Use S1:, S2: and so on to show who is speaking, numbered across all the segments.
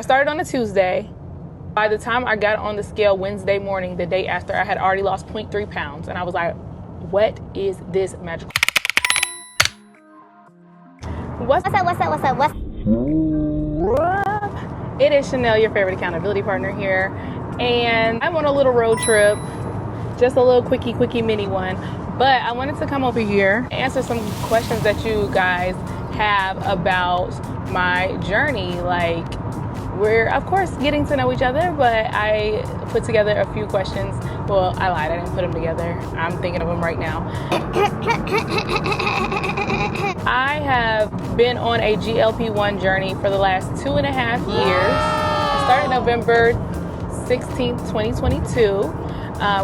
S1: I started on a Tuesday. By the time I got on the scale Wednesday morning, the day after, I had already lost 0.3 pounds. And I was like, what is this magical? What's up? It is Chanel, your favorite accountability partner here. And I'm on a little road trip, just a little quickie mini one. But I wanted to come over here and answer some questions that you guys have about my journey. Like, we're, of course, getting to know each other, but I put together a few questions. Well, I lied. I didn't put them together. I'm thinking of them right now. I have been on a GLP-1 journey for the last 2.5 years. I started November 16th, 2022,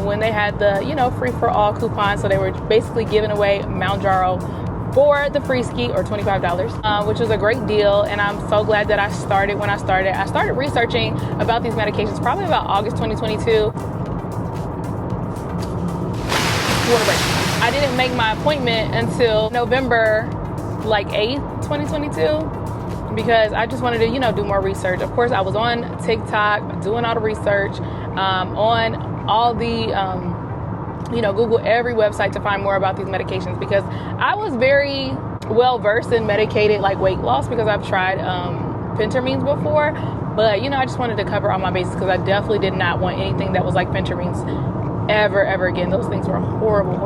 S1: when they had the, free-for-all coupon. So they were basically giving away Mounjaro for the free ski, or $25, which was a great deal. And I'm so glad that I started when I started. I started researching about these medications probably about August 2022. Water break. I didn't make my appointment until November 8th, 2022, because I just wanted to, do more research. Of course, I was on TikTok doing all the research, on all the, Google every website to find more about these medications, because I was very well versed in medicated weight loss, because I've tried Phentermines before, but I just wanted to cover all my bases, because I definitely did not want anything that was like Phentermines ever again. Those things were horrible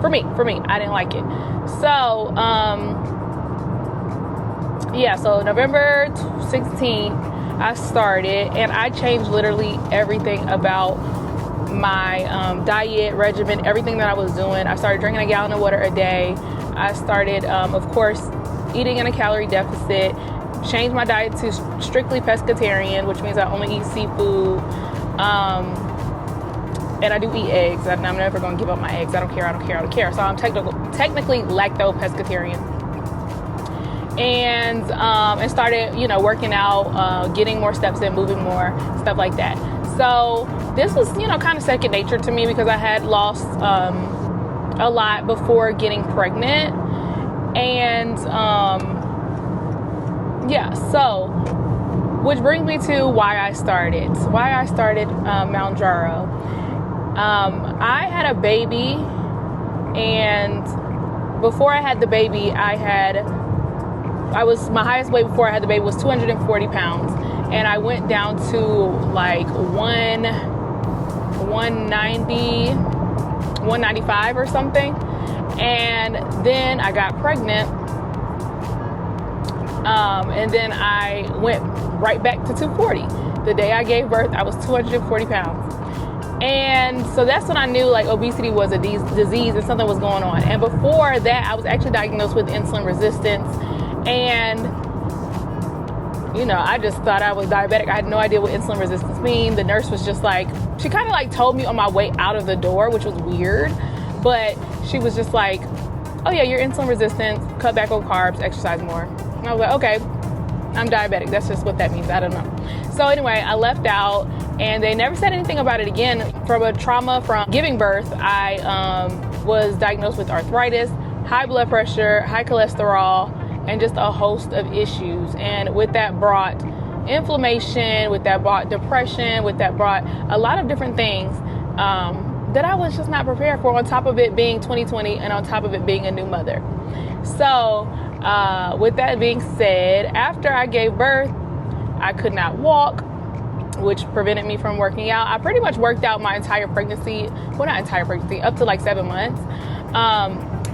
S1: for me. I didn't like it. So so November 16th I started, and I changed literally everything about my diet regimen, everything that I was doing. I started drinking a gallon of water a day. I started, of course, eating in a calorie deficit, changed my diet to strictly pescatarian, which means I only eat seafood, and I do eat eggs. I'm never going to give up my eggs. I don't care. So I'm technically lacto-pescatarian. And started, working out, getting more steps in, moving more, stuff like that. So this was, kind of second nature to me, because I had lost a lot before getting pregnant. And so which brings me to why I started Mounjaro. I had a baby, and before I had the baby, my highest weight before I had the baby was 240 pounds. And I went down to 190, 195 or something. And then I got pregnant. And then I went right back to 240. The day I gave birth, I was 240 pounds. And so that's when I knew obesity was a disease and something was going on. And before that, I was actually diagnosed with insulin resistance. And I just thought I was diabetic. I had no idea what insulin resistance means. The nurse was just she kind of told me on my way out of the door, which was weird. But she was just oh yeah, you're insulin resistant, cut back on carbs, exercise more. And I was like, okay, I'm diabetic. That's just what that means. I don't know. So anyway, I left out, and they never said anything about it again. From a trauma from giving birth, I was diagnosed with arthritis, high blood pressure, high cholesterol, and just a host of issues. And with that brought inflammation, with that brought depression, with that brought a lot of different things that I was just not prepared for, on top of it being 2020 and on top of it being a new mother. So with that being said, after I gave birth, I could not walk, which prevented me from working out. I pretty much worked out my entire pregnancy, well, not entire pregnancy, up to 7 months.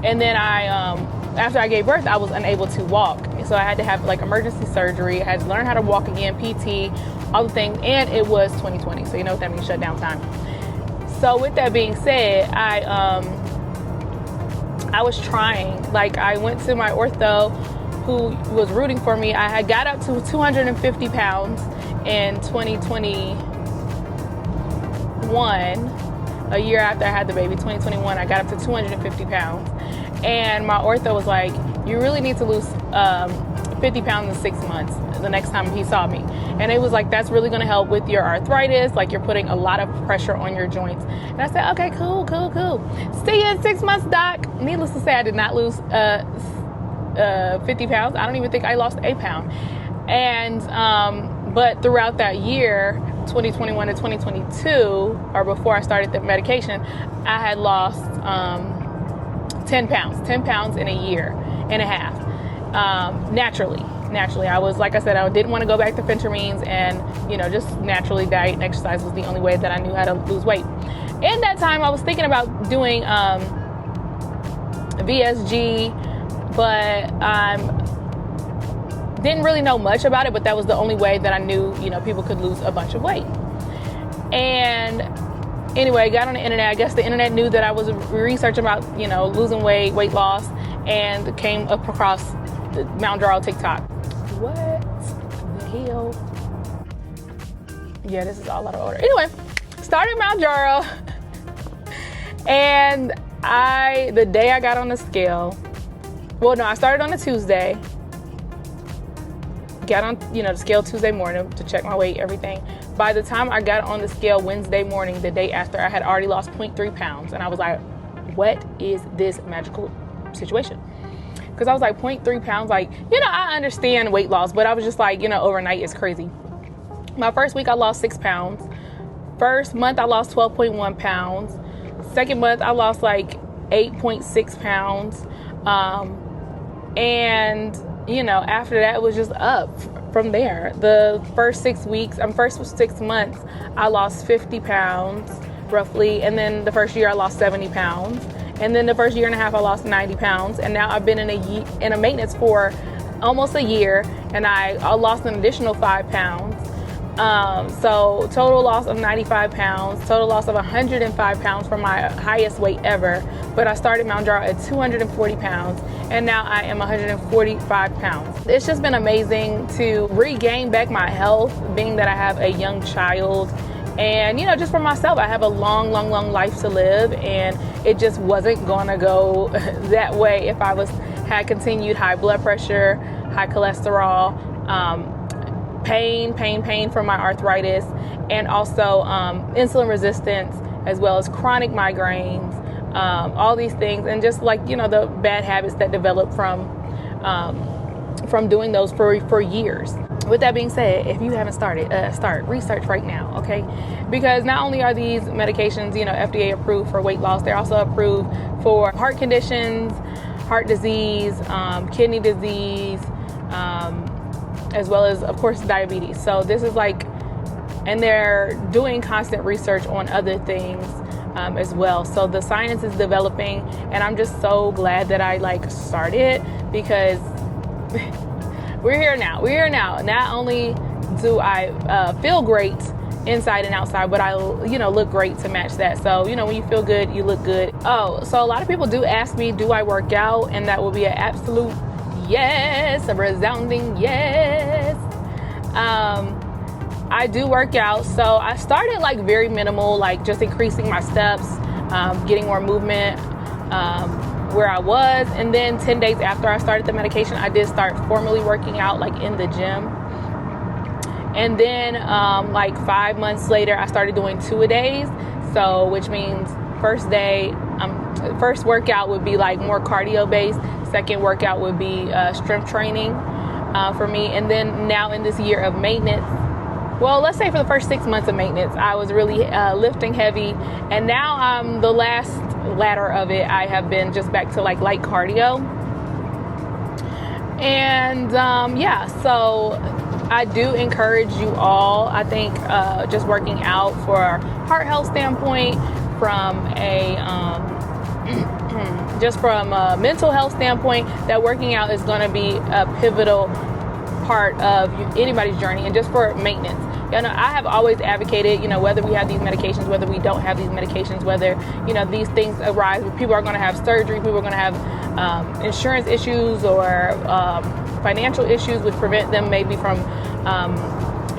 S1: And then after I gave birth, I was unable to walk. So I had to have emergency surgery. I had to learn how to walk again, PT, all the things. And it was 2020. So you know what that means, shutdown time. So with that being said, I was trying. I went to my ortho, who was rooting for me. I had got up to 250 pounds in 2021. A year after I had the baby, 2021, I got up to 250 pounds. And my ortho was like, you really need to lose 50 pounds in 6 months, the next time he saw me. And it was that's really going to help with your arthritis. You're putting a lot of pressure on your joints. And I said, okay, cool. See you in 6 months, doc. Needless to say, I did not lose 50 pounds. I don't even think I lost a pound. And But throughout that year, 2021 to 2022, or before I started the medication, I had lost 10 pounds in a year and a half. Naturally. I was, like I said, I didn't want to go back to phentermines, and, just naturally diet and exercise was the only way that I knew how to lose weight. In that time, I was thinking about doing VSG, but didn't really know much about it, but that was the only way that I knew, people could lose a bunch of weight. And anyway, I got on the internet. I guess the internet knew that I was researching about, losing weight, weight loss, and came up across the Mounjaro TikTok. What the hell? Yeah, this is all out of order. Anyway, started Mounjaro, and the day I got on the scale, I started on a Tuesday, got on, the scale Tuesday morning to check my weight, everything. By the time I got on the scale Wednesday morning, the day after, I had already lost 0.3 pounds. And I was like, what is this magical situation? Because I was like, 0.3 pounds, like, I understand weight loss, but I was just like, overnight is crazy. My first week, I lost 6 pounds. First month, I lost 12.1 pounds. Second month, I lost like 8.6 pounds. And after that, it was just up from there. The first 6 months, I lost 50 pounds roughly. And then the first year I lost 70 pounds. And then the first year and a half, I lost 90 pounds. And now I've been in a maintenance for almost a year, and I lost an additional 5 pounds. So total loss of 95 pounds, total loss of 105 pounds from my highest weight ever. But I started Mounjaro at 240 pounds, and now I am 145 pounds. It's just been amazing to regain back my health, being that I have a young child. And, just for myself, I have a long life to live, and it just wasn't gonna go that way if I had continued high blood pressure, high cholesterol, pain from my arthritis, and also insulin resistance, as well as chronic migraines, all these things, and just like, the bad habits that develop from doing those for years. With that being said, if you haven't started, start research right now, okay? Because not only are these medications, FDA approved for weight loss, they're also approved for heart conditions, heart disease, kidney disease, as well as, of course, diabetes. So this is and they're doing constant research on other things as well. So the science is developing, and I'm just so glad that I started, because we're here now. Not only do I feel great inside and outside, but I, look great to match that. So, when you feel good, you look good. Oh, so a lot of people do ask me, do I work out? And that will be an absolute yes, a resounding yes. I do work out. So I started very minimal, just increasing my steps, getting more movement, where I was. And then 10 days after I started the medication, I did start formally working out in the gym. And then 5 months later, I started doing 2-a-days. So which means first workout would be more cardio based. Second workout would be strength training for me. And then now in this year of maintenance, well, let's say for the first 6 months of maintenance, I was really lifting heavy. And now the last ladder of it, I have been just back to light cardio. And so I do encourage you all, I think, just working out for a heart health standpoint, from a just from a mental health standpoint, that working out is going to be a pivotal part of anybody's journey, and just for maintenance. I have always advocated, whether we have these medications, whether we don't have these medications, whether, these things arise, people are going to have surgery, people are going to have insurance issues or financial issues, which prevent them maybe from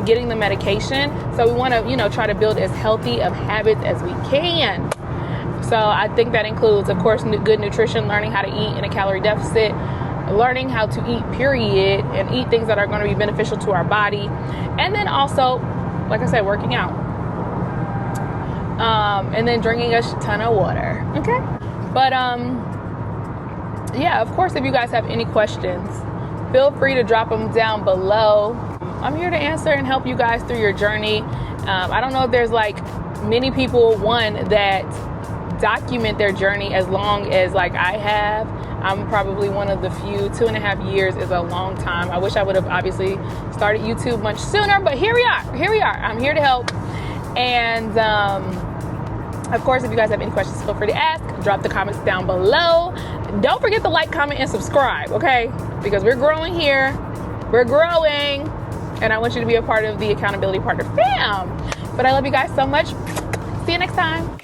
S1: getting the medication. So we want to, try to build as healthy of habits as we can. So I think that includes, of course, good nutrition, learning how to eat in a calorie deficit, learning how to eat, period, and eat things that are going to be beneficial to our body. And then also, like I said, working out. And then drinking a ton of water. Okay? But, of course, if you guys have any questions, feel free to drop them down below. I'm here to answer and help you guys through your journey. I don't know if there's like many people, that document their journey as long as like I have. I'm probably one of the few. 2.5 years is a long time. I wish I would have obviously started YouTube much sooner, but here we are. I'm here to help. And of course, if you guys have any questions, feel free to ask. Drop the comments down below. Don't forget to like, comment, and subscribe, okay? Because we're growing here. We're growing. And I want you to be a part of the Accountability Partner fam. But I love you guys so much. See you next time.